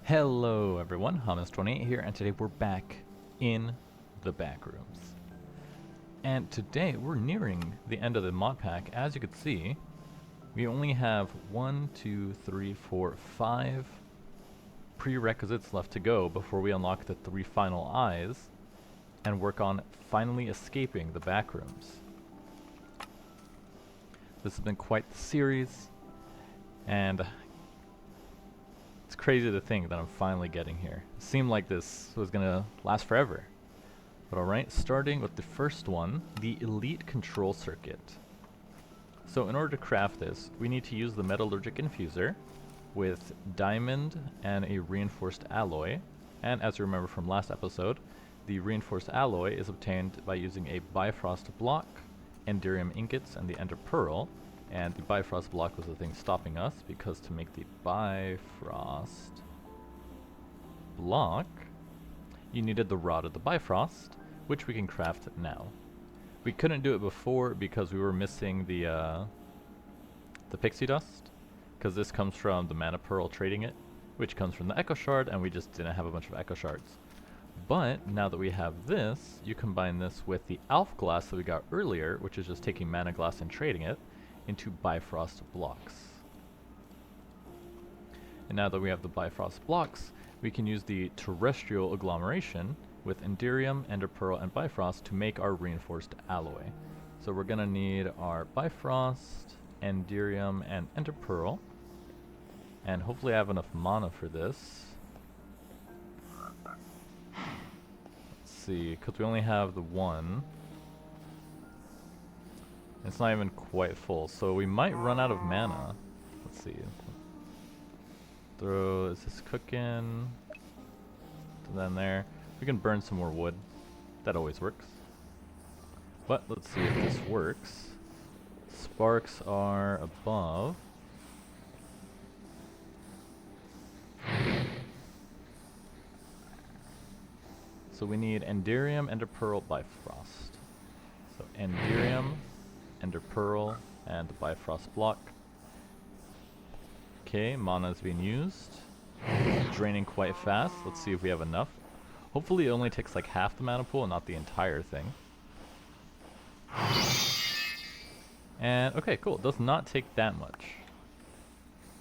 Hello everyone, Hummus28 here, and today we're back in the back rooms. And today we're nearing the end of the mod pack. As you can see, we only have 5 prerequisites left to go before we unlock the 3 final eyes and work on finally escaping the back rooms. This has been quite the series, and it's crazy to think that I'm finally getting here. It seemed like this was gonna last forever. But alright, starting with the first one, the Elite Control Circuit. So in order to craft this, we need to use the Metallurgic Infuser with diamond and a reinforced alloy. And as you remember from last episode, the reinforced alloy is obtained by using a Bifrost block, Enderium ingots, and the Ender Pearl. And the Bifrost block was the thing stopping us, because to make the Bifrost block, you needed the Rod of the Bifrost, which we can craft now. We couldn't do it before because we were missing the Pixie Dust, because this comes from the Mana Pearl trading it, which comes from the Echo Shard, and we just didn't have a bunch of Echo Shards. But now that we have this, you combine this with the Alph Glass that we got earlier, which is just taking Mana Glass and trading it, into Bifrost blocks. And now that we have the Bifrost blocks, we can use the terrestrial agglomeration with Enderium, Ender Pearl, and Bifrost to make our reinforced alloy. So we're gonna need our Bifrost, Enderium, and Ender Pearl. And hopefully I have enough mana for this. Let's see, because we only have the one. It's not even quite full, so we might run out of mana. Let's see. Is this cooking? Then there. We can burn some more wood. That always works. But let's see if this works. Sparks are above. So we need Enderium, Ender Pearl, Bifrost. So Enderium, Ender Pearl, and the Bifrost block. Okay, mana is being used. Draining quite fast. Let's see if we have enough. Hopefully it only takes like half the mana pool and not the entire thing. And okay, cool. It does not take that much.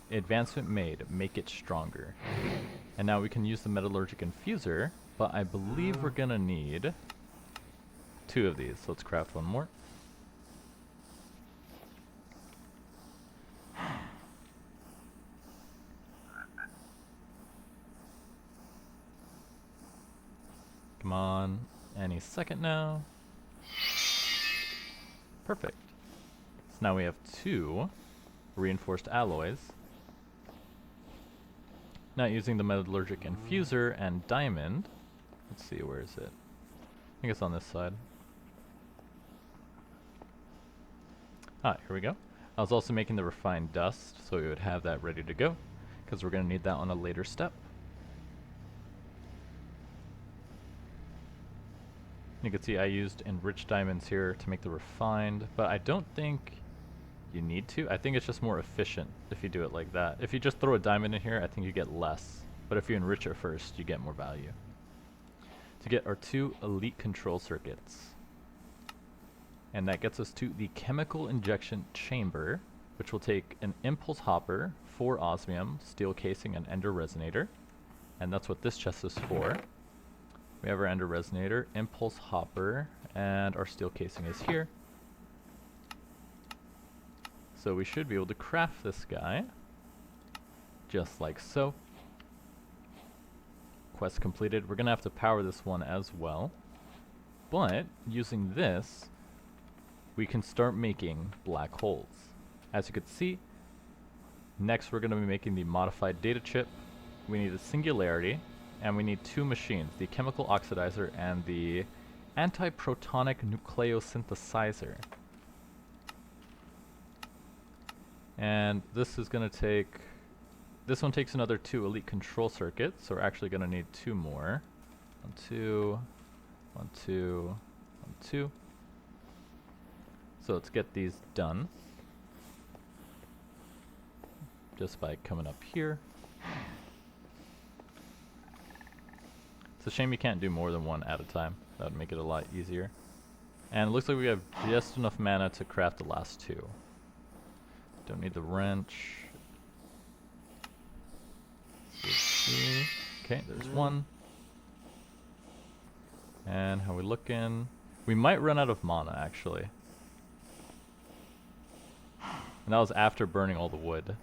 Advancement made. Make it stronger. And now we can use the Metallurgic Infuser, but I believe we're gonna need 2 of these. So let's craft one more. Come on, any second now. Perfect. So now we have 2 reinforced alloys. Not using the Metallurgic Infuser and diamond. Let's see, where is it? I think it's on this side. Ah, here we go. I was also making the refined dust, so we would have that ready to go, because we're going to need that on a later step. You can see I used enriched diamonds here to make the refined, but I don't think you need to. I think it's just more efficient if you do it like that. If you just throw a diamond in here, I think you get less. But if you enrich it first, you get more value. To get our 2 elite control circuits. And that gets us to the chemical injection chamber, which will take an impulse hopper, 4 osmium, steel casing, and ender resonator. And that's what this chest is for. We have our ender resonator, impulse hopper, and our steel casing is here. So we should be able to craft this guy, just like so. Quest completed. We're gonna have to power this one as well. But using this, we can start making black holes. As you can see, next we're gonna be making the modified data chip. We need a singularity. And we need 2 machines, the chemical oxidizer and the antiprotonic nucleosynthesizer. And this is going to take, this one takes another 2 elite control circuits, so we're actually going to need 2 more. 1, 2, 1, 2, 1, 2. So let's get these done. Just by coming up here. It's a shame you can't do more than one at a time. That would make it a lot easier. And it looks like we have just enough mana to craft the last two. Don't need the wrench. Okay, there's one. And how we looking? We might run out of mana, actually. And that was after burning all the wood.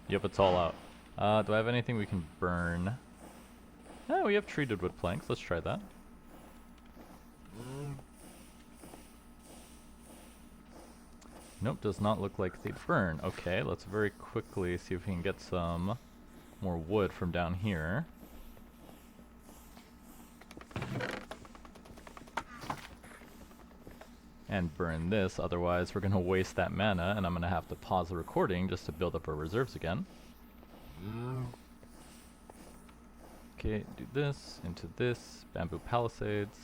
Yep, it's all out. Do I have anything we can burn? Oh, we have treated wood planks. Let's try that. Nope, does not look like they burn. Okay, let's very quickly see if we can get some more wood from down here. And burn this, otherwise we're gonna waste that mana and I'm gonna have to pause the recording just to build up our reserves again. Okay, do this, into this, bamboo palisades.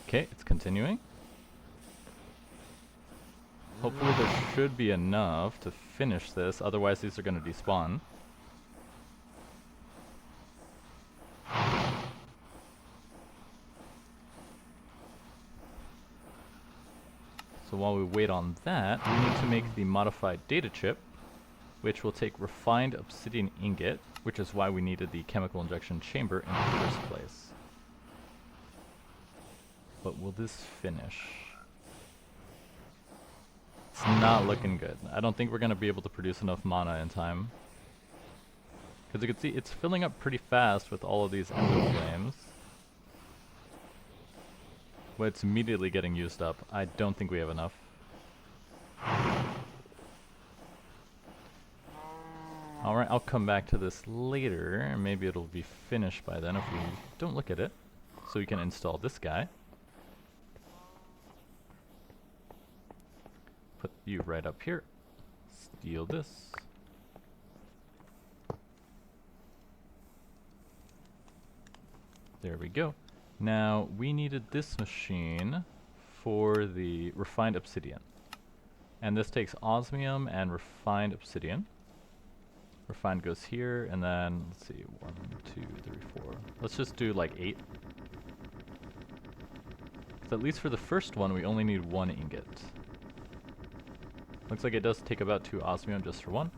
Okay, it's continuing. Hopefully there should be enough to finish this, otherwise these are going to despawn. So while we wait on that, we need to make the modified data chip, which will take refined obsidian ingot, which is why we needed the chemical injection chamber in the first place. But will this finish? It's not looking good. I don't think we're going to be able to produce enough mana in time. Because you can see it's filling up pretty fast with all of these endo flames. But it's immediately getting used up. I don't think we have enough. Alright, I'll come back to this later, and maybe it'll be finished by then if we don't look at it. So we can install this guy. Put you right up here. Steal this. There we go. Now, we needed this machine for the refined obsidian. And this takes osmium and refined obsidian. Refined goes here, and then, let's see, 1, 2, 3, 4. Let's just do like 8. So at least for the first one, we only need 1 ingot. Looks like it does take about 2 osmium just for 1.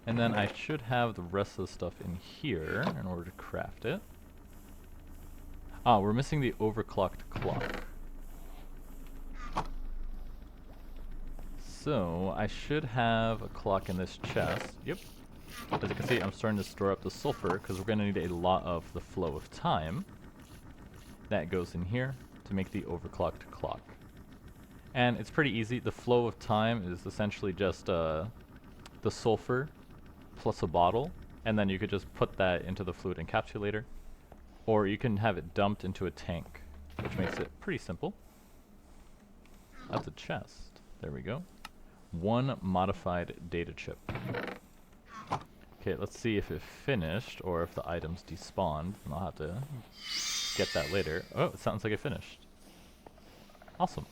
And then I should have the rest of the stuff in here in order to craft it. Ah, we're missing the overclocked clock. So, I should have a clock in this chest. Yep. As you can see, I'm starting to store up the sulfur because we're going to need a lot of the flow of time. That goes in here to make the overclocked clock. And it's pretty easy. The flow of time is essentially just the sulfur plus a bottle, and then you could just put that into the fluid encapsulator. Or you can have it dumped into a tank, which makes it pretty simple. That's a chest. There we go. 1 modified data chip. Okay, let's see if it finished or if the items despawned. And I'll have to get that later. Oh, it sounds like it finished. Awesome.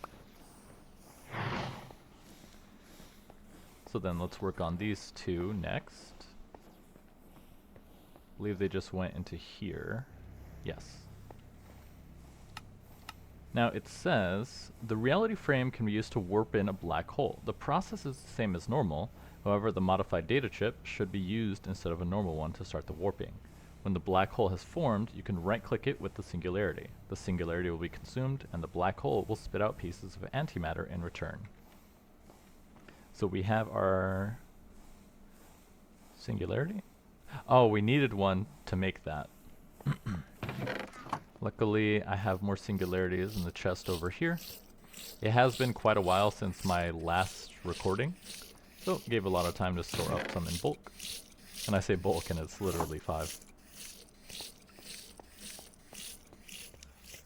So then let's work on these 2 next. I believe they just went into here. Yes. Now it says, the reality frame can be used to warp in a black hole. The process is the same as normal, however the modified data chip should be used instead of a normal one to start the warping. When the black hole has formed, you can right-click it with the singularity. The singularity will be consumed, and the black hole will spit out pieces of antimatter in return. So we have our singularity? Oh, we needed one to make that. Luckily, I have more singularities in the chest over here. It has been quite a while since my last recording, so it gave a lot of time to store up some in bulk. And I say bulk, and it's literally 5.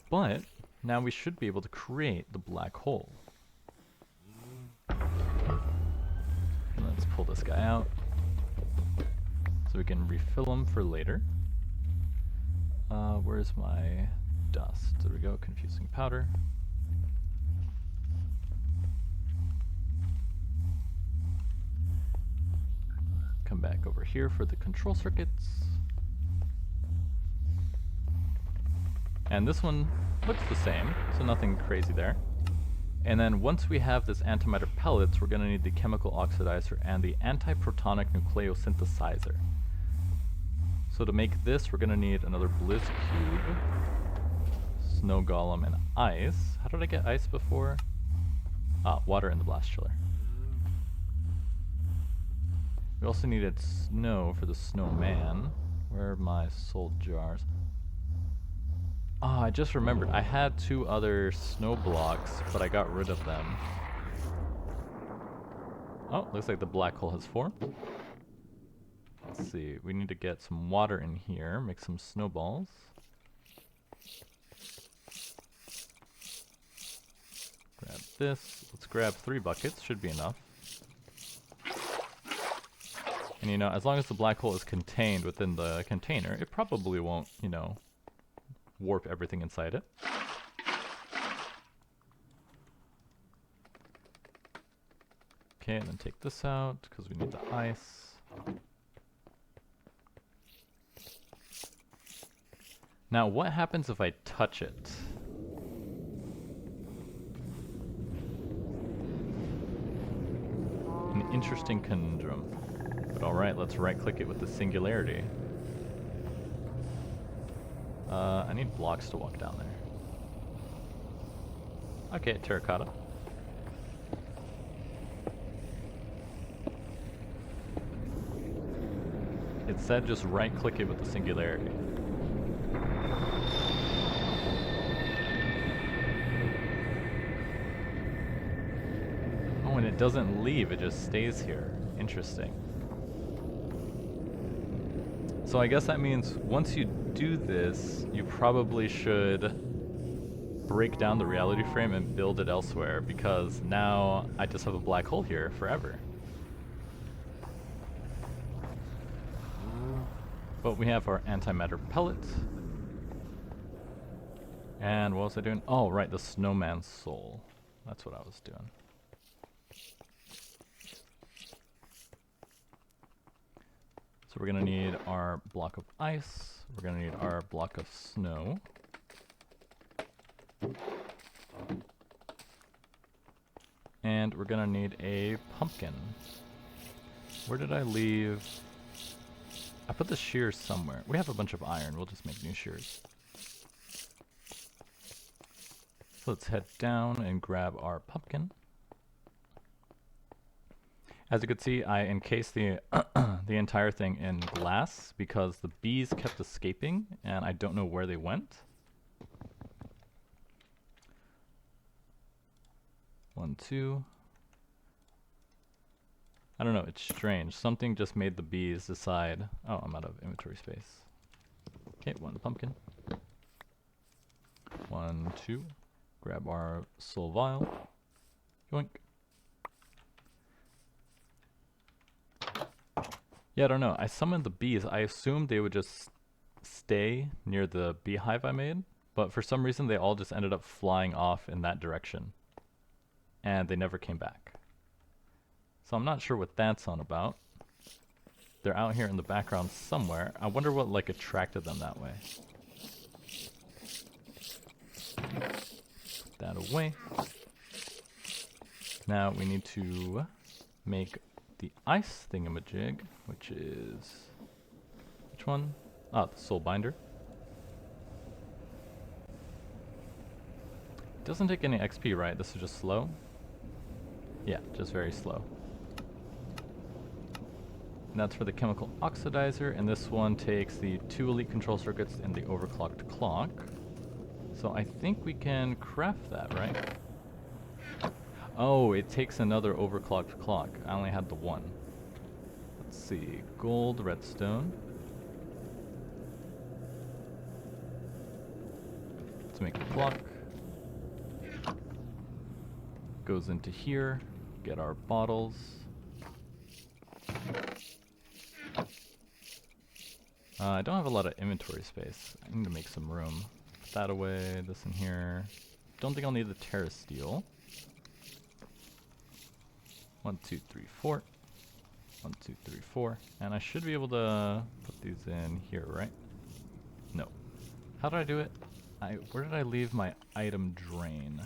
But now we should be able to create the black hole. Let's pull this guy out so we can refill him for later. Where's my dust? There we go, confusing powder. come back over here for the control circuits. And this one looks the same, so nothing crazy there. And then once we have this antimatter pellets, we're going to need the chemical oxidizer and the antiprotonic nucleosynthesizer. So to make this, we're going to need another Blizz Cube, Snow Golem, and ice. How did I get ice before? Ah, water in the blast chiller. We also needed snow for the snowman. Where are my soul jars? Ah, I just remembered. I had 2 other snow blocks, but I got rid of them. Oh, looks like the black hole has formed. Let's see. We need to get some water in here, make some snowballs. Grab this. Let's grab 3 buckets. Should be enough. And you know, as long as the black hole is contained within the container, it probably won't, you know, warp everything inside it. Okay, and then take this out, because we need the ice. Now, what happens if I touch it? An interesting conundrum. But alright, let's right-click it with the singularity. I need blocks to walk down there. Okay, terracotta. It said just right-click it with the singularity. Oh, and it doesn't leave, it just stays here. Interesting. So I guess that means once you do this, you probably should break down the reality frame and build it elsewhere, because now I just have a black hole here forever. But we have our antimatter pellet. And what was I doing? Oh, right, the snowman's soul. That's what I was doing. So we're going to need our block of ice. We're going to need our block of snow. And we're going to need a pumpkin. Where did I leave? I put the shears somewhere. We have a bunch of iron. We'll just make new shears. So let's head down and grab our pumpkin. As you can see, I encased the the entire thing in glass because the bees kept escaping and I don't know where they went. 1, 2. I don't know, it's strange. Something just made the bees decide, oh, I'm out of inventory space. Okay, 1 pumpkin. 1, 2. Grab our soul vial. Yoink. Yeah, I don't know. I summoned the bees. I assumed they would just stay near the beehive I made, but for some reason they all just ended up flying off in that direction. And they never came back. So I'm not sure what that's on about. They're out here in the background somewhere. I wonder what like attracted them that way. Put that away. Now we need to make the ice thingamajig, which is... which one? Ah, the soul binder. Doesn't take any XP, right? This is just slow? Yeah, just very slow. And that's for the chemical oxidizer, and this one takes the 2 elite control circuits and the overclocked clock. So I think we can craft that, right? Oh, it takes another overclocked clock. I only had the 1. Let's see. Gold, redstone. Let's make a clock. Goes into here. Get our bottles. I don't have a lot of inventory space. I need to make some room. Put that away, this in here. Don't think I'll need the Terra Steel. 1, 2, 3, 4. 1, 2, 3, 4. And I should be able to put these in here, right? No. How did I do it? Where did I leave my item drain?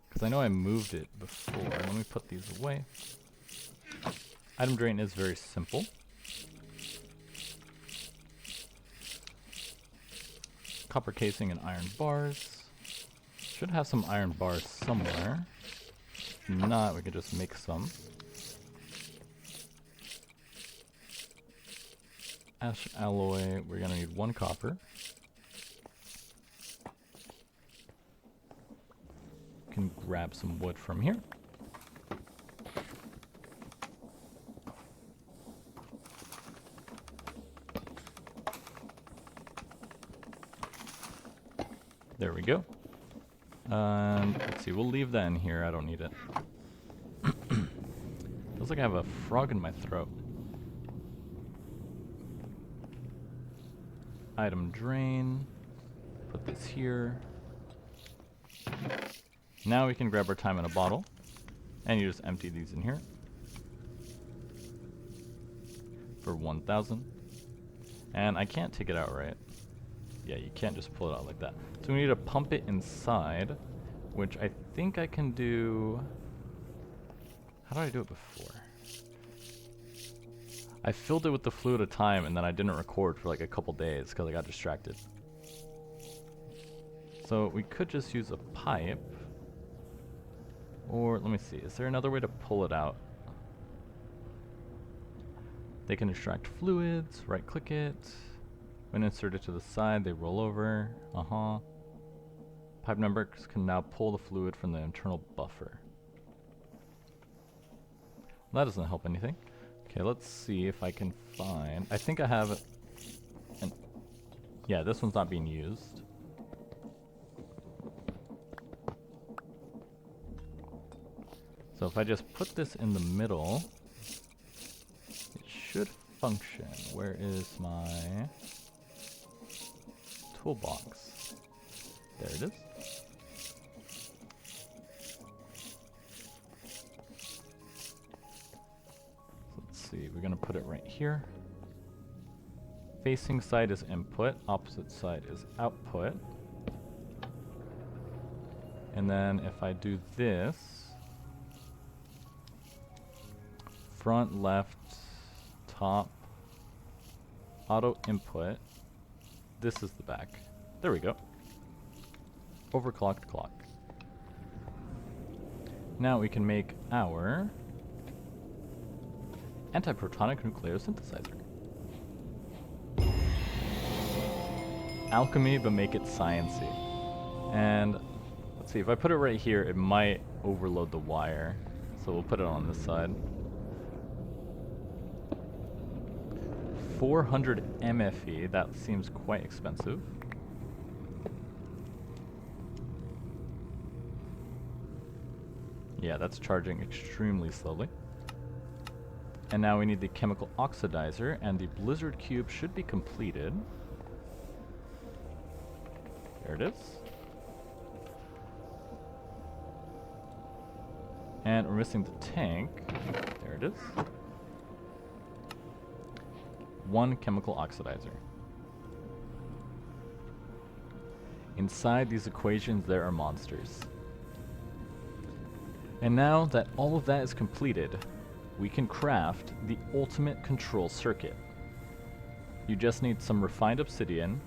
Because I know I moved it before. Let me put these away. Item drain is very simple. Copper casing and iron bars. Should have some iron bars somewhere. If not, we could just make some. Ash alloy, we're gonna need 1 copper. Can grab some wood from here. There we go. Let's see, we'll leave that in here. I don't need it. Feels like I have a frog in my throat. Item drain. Put this here. Now we can grab our time in a bottle. And you just empty these in here. For 1,000. And I can't take it out, right? Yeah, you can't just pull it out like that. So we need to pump it inside, which I think I can do... How did I do it before? I filled it with the fluid at a time and then I didn't record for like a couple days because I got distracted. So we could just use a pipe. Or, let me see, is there another way to pull it out? They can extract fluids, right click it. When inserted to the side, they roll over. Pipe numbers can now pull the fluid from the internal buffer. That doesn't help anything. Okay, let's see if I can find... I think I have... Yeah, this one's not being used. So if I just put this in the middle, it should function. Where is my toolbox? There it is. Let's see, we're gonna put it right here. Facing side is input, opposite side is output. And then if I do this, front, left, top, auto input, this is the back. There we go. Overclocked clock. Now we can make our antiprotonic nucleosynthesizer. Alchemy, but make it sciencey. And let's see, if I put it right here, it might overload the wire. So we'll put it on this side. 400 MFE, that seems quite expensive. Yeah, that's charging extremely slowly. And now we need the chemical oxidizer, and the blizzard cube should be completed. There it is. And we're missing the tank. There it is. 1 chemical oxidizer. Inside these equations there are monsters. And now that all of that is completed, we can craft the ultimate control circuit. You just need some refined obsidian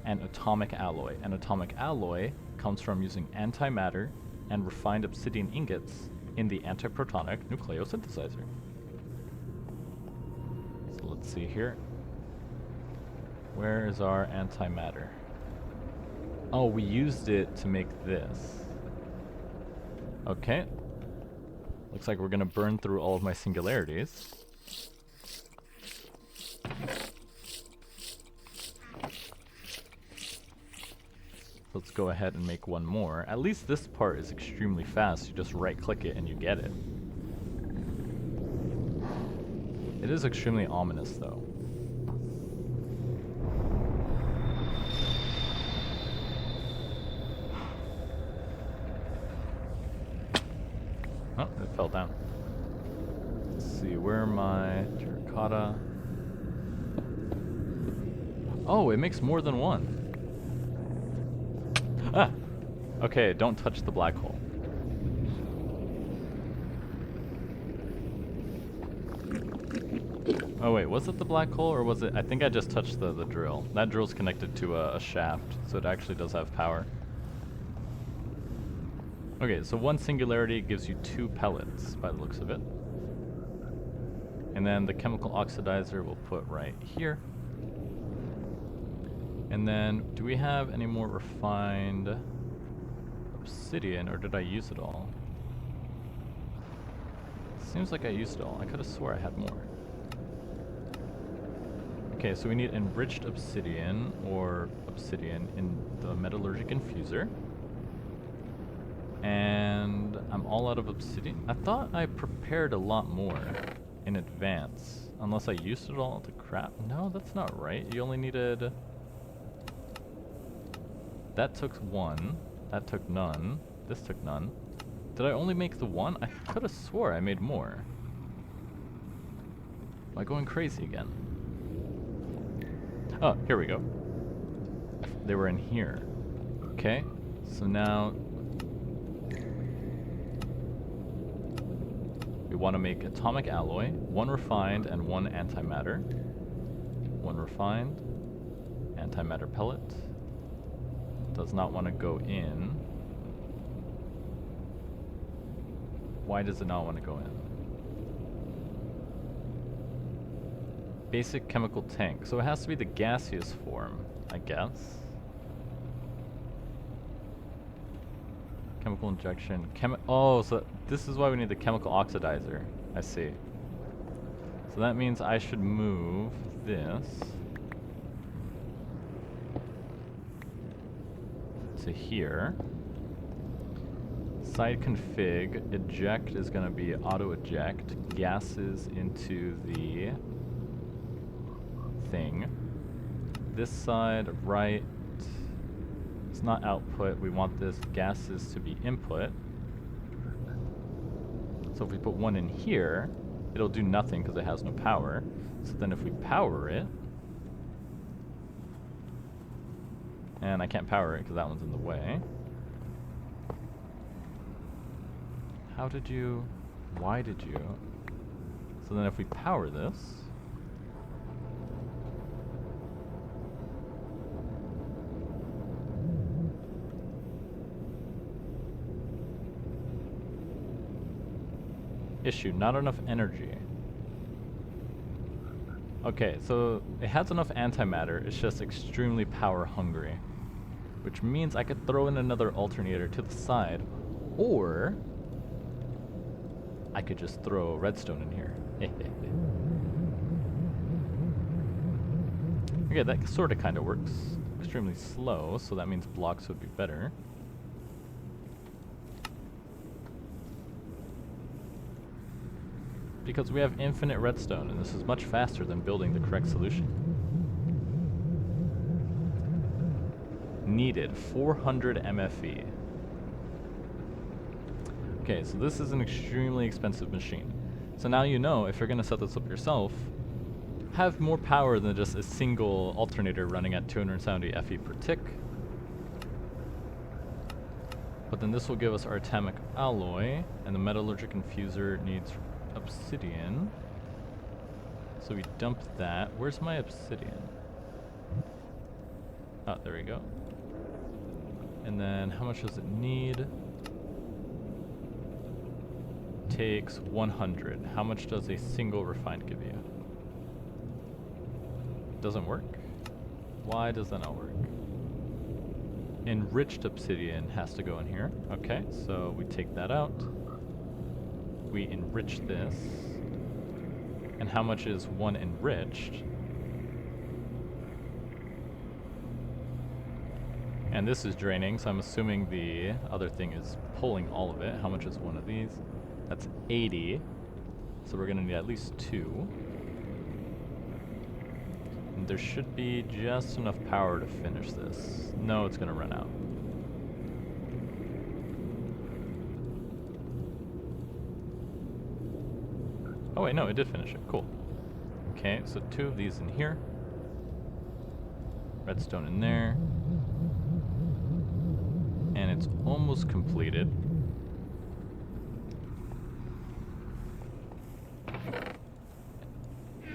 and atomic alloy. And atomic alloy comes from using antimatter and refined obsidian ingots in the antiprotonic nucleosynthesizer. So let's see here. Where is our antimatter? Oh, we used it to make this. Okay. Looks like we're gonna burn through all of my singularities. Let's go ahead and make one more. At least this part is extremely fast. You just right click it and you get it. It is extremely ominous though. Oh, it fell down. see, where am I? Terracotta. Oh, it makes more than one. Ah! Okay, don't touch the black hole. Oh wait, was it the black hole or was it? I think I just touched the drill. That drill's connected to a shaft, so it actually does have power. Okay, so one singularity gives you 2 pellets by the looks of it. And then the chemical oxidizer we'll put right here. And then, do we have any more refined obsidian, or did I use it all? Seems like I used it all. I could have swore I had more. Okay, so we need enriched obsidian, or obsidian, in the metallurgic infuser. And I'm all out of obsidian. I thought I prepared a lot more in advance. Unless I used it all to crap. No, that's not right. You only needed... That took 1. That took none. This took none. Did I only make the 1? I could have swore I made more. Am I going crazy again? Oh, here we go. They were in here. Okay, so now we want to make atomic alloy, 1 refined and 1 antimatter. 1 refined, antimatter pellet. Does not want to go in. Why does it not want to go in? Basic chemical tank. So it has to be the gaseous form, I guess. Chemical injection. Oh, so this is why we need the chemical oxidizer. I see. So that means I should move this to here. Side config, eject is going to be auto eject, gases into the thing. This side, right, it's not output, we want this gases to be input. So if we put 1 in here, it'll do nothing because it has no power. So then if we power it, and I can't power it because that one's in the way. How did you... Why did you... So then if we power this... Issue, not enough energy. Okay, so it has enough antimatter, it's just extremely power hungry. Which means I could throw in another alternator to the side, or I could just throw redstone in here. Okay, that sort of kind of works. Extremely slow, so that means blocks would be better. Because we have infinite redstone, and this is much faster than building the correct solution. Needed 400 MFE. Okay, so this is an extremely expensive machine. So now you know, if you're going to set this up yourself, have more power than just a single alternator running at 270 FE per tick. But then this will give us our atomic alloy, and the metallurgic infuser needs obsidian. So we dump that. Where's my obsidian? Oh, there we go. And then how much does it need? Takes 100. How much does a single refined give you? Doesn't work? Why does that not work? Enriched obsidian has to go in here. Okay, so we take that out. We enrich this. And how much is 1 enriched? And this is draining, so I'm assuming the other thing is pulling all of it. How much is 1 of these? That's 80. So we're gonna need at least 2. And there should be just enough power to finish this. No, it's gonna run out. Oh wait, no, it did finish it. Cool. Okay, so 2 of these in here. Redstone in there. And it's almost completed.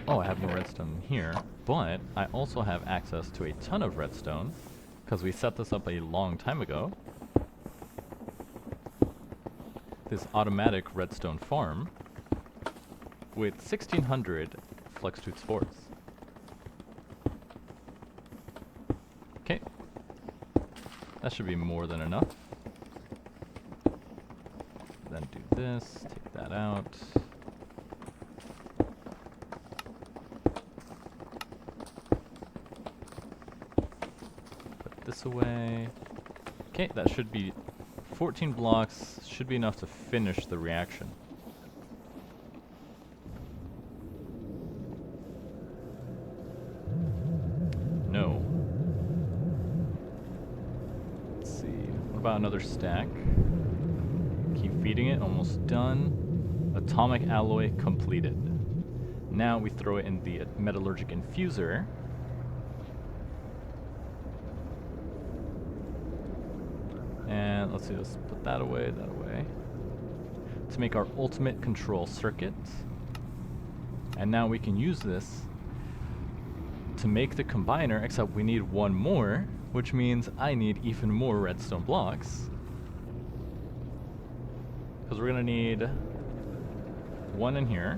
Oh, I have no redstone in here, but I also have access to a ton of redstone because we set this up a long time ago. This automatic redstone farm with 1600 flex tooth spores. Okay, that should be more than enough. Then do this, take that out. Put this away. Okay, that should be 14 blocks, should be enough to finish the reaction. No. Let's see, what about another stack? Keep feeding it, almost done. Atomic alloy completed. Now we throw it in the metallurgic infuser. And let's see, let's put that away, to make our ultimate control circuit. And now we can use this to make the combiner, except we need one more, which means I need even more redstone blocks. Because we're gonna need one in here,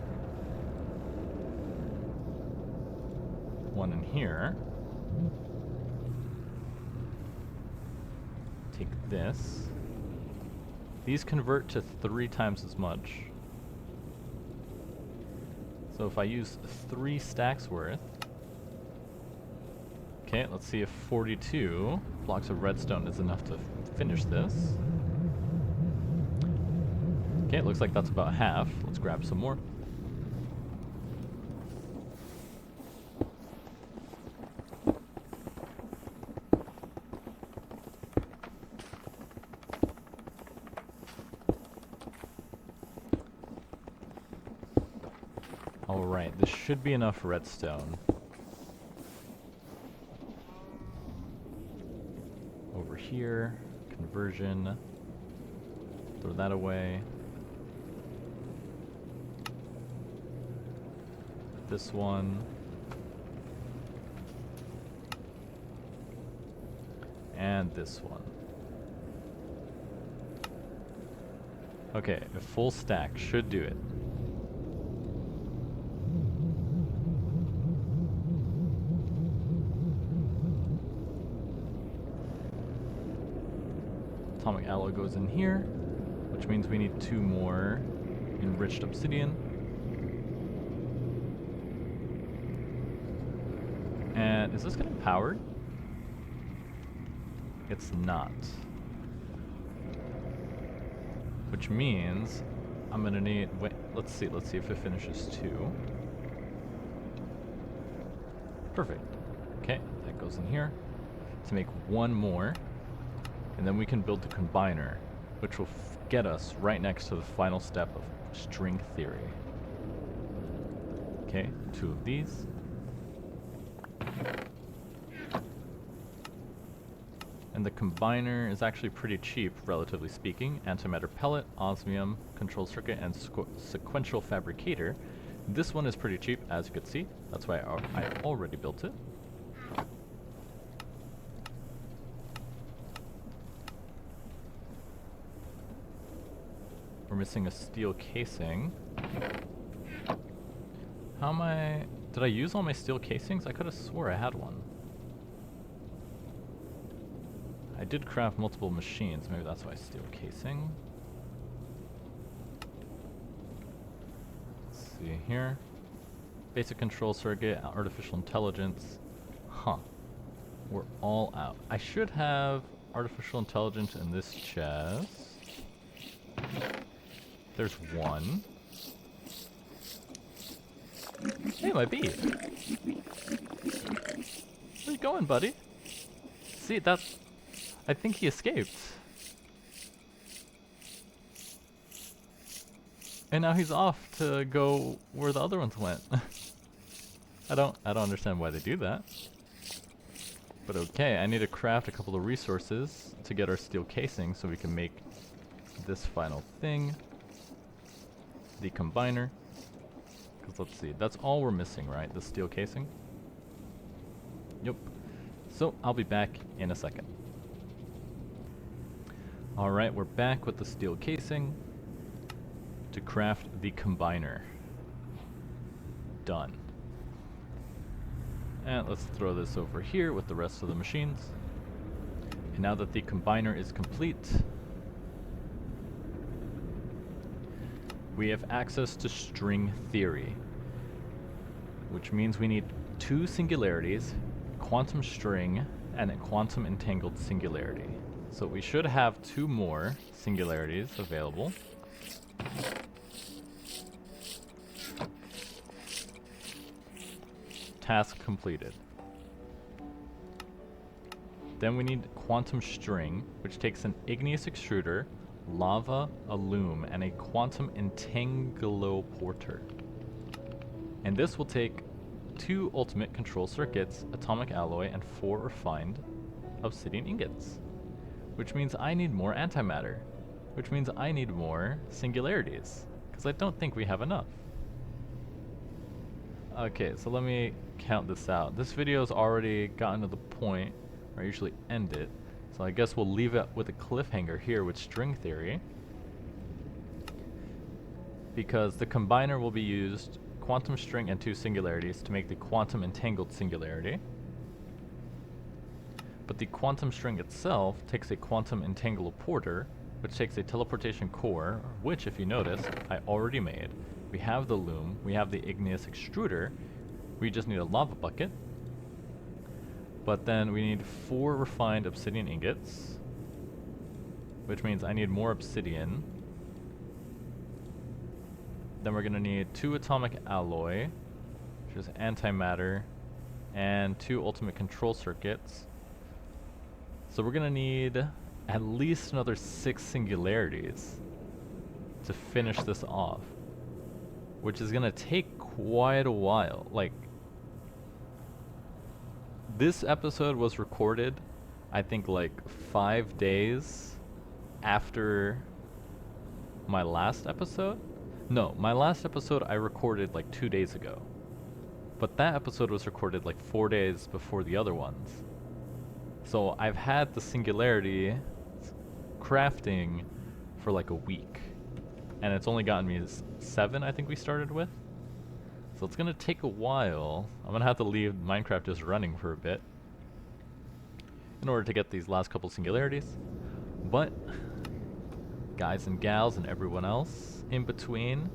one in here. Take this. These convert to 3 times as much. So if I use 3 stacks worth, okay, let's see if 42 blocks of redstone is enough to finish this. Okay, it looks like that's about half. Let's grab some more. Alright, this should be enough redstone. Over here, conversion. Throw that away. This one. And this one. Okay, a full stack should do it. Atomic alloy goes in here, which means we need 2 more enriched obsidian. And is this getting powered? It's not. Which means I'm gonna need, wait, let's see if it finishes 2. Perfect. Okay, that goes in here to make 1 more. And then we can build the combiner, which will get us right next to the final step of string theory. Okay, 2 of these. And the combiner is actually pretty cheap, relatively speaking. Antimatter pellet, osmium, control circuit, and sequential fabricator. This one is pretty cheap, as you can see. That's why I already built it. We're missing a steel casing. How am I... Did I use all my steel casings? I could have swore I had one. I did craft multiple machines. Maybe that's why steel casing. Let's see here. Basic control circuit, artificial intelligence. Huh. We're all out. I should have artificial intelligence in this chest. There's 1. Hey, my bee. Where you going, buddy? See, that's... I think he escaped. And now he's off to go where the other ones went. I don't understand why they do that. But okay, I need to craft a couple of resources to get our steel casing so we can make this final thing. The combiner. Because let's see, that's all we're missing, right? The steel casing? Yep. So I'll be back in a second. Alright, we're back with the steel casing to craft the combiner. Done. And let's throw this over here with the rest of the machines. And now that the combiner is complete, we have access to string theory, which means we need 2 singularities, quantum string, and a quantum entangled singularity. So we should have 2 more singularities available. Task completed. Then we need quantum string, which takes an igneous extruder, lava, a loom, and a quantum entangloporter. And this will take 2 ultimate control circuits, atomic alloy, and 4 refined obsidian ingots. Which means I need more antimatter. Which means I need more singularities. Because I don't think we have enough. Okay, so let me count this out. This video's already gotten to the point where I usually end it. So I guess we'll leave it with a cliffhanger here with string theory. Because the combiner will be used, quantum string and 2 singularities, to make the quantum entangled singularity. But the quantum string itself takes a quantum entangloporter, which takes a teleportation core, which, if you notice, I already made. We have the loom, we have the igneous extruder, we just need a lava bucket. But then we need 4 refined obsidian ingots, which means I need more obsidian. Then we're gonna need 2 atomic alloy, which is antimatter, and 2 ultimate control circuits. So we're gonna need at least another 6 singularities to finish this off, which is gonna take quite a while. Like, this episode was recorded, I think, like 5 days after my last episode. No, my last episode I recorded like 2 days ago, but that episode was recorded like 4 days before the other ones. So I've had the singularity crafting for like a week, and it's only gotten me 7, I think we started with. So it's gonna take a while. I'm gonna have to leave Minecraft just running for a bit in order to get these last couple singularities. But guys and gals and everyone else in between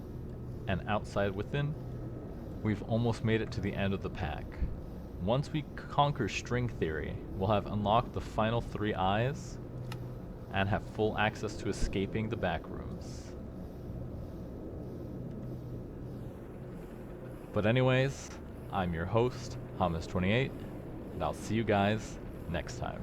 and outside within, we've almost made it to the end of the pack. Once we conquer string theory, we'll have unlocked the final 3 eyes and have full access to escaping the back rooms. But anyways, I'm your host, Hamas28, and I'll see you guys next time.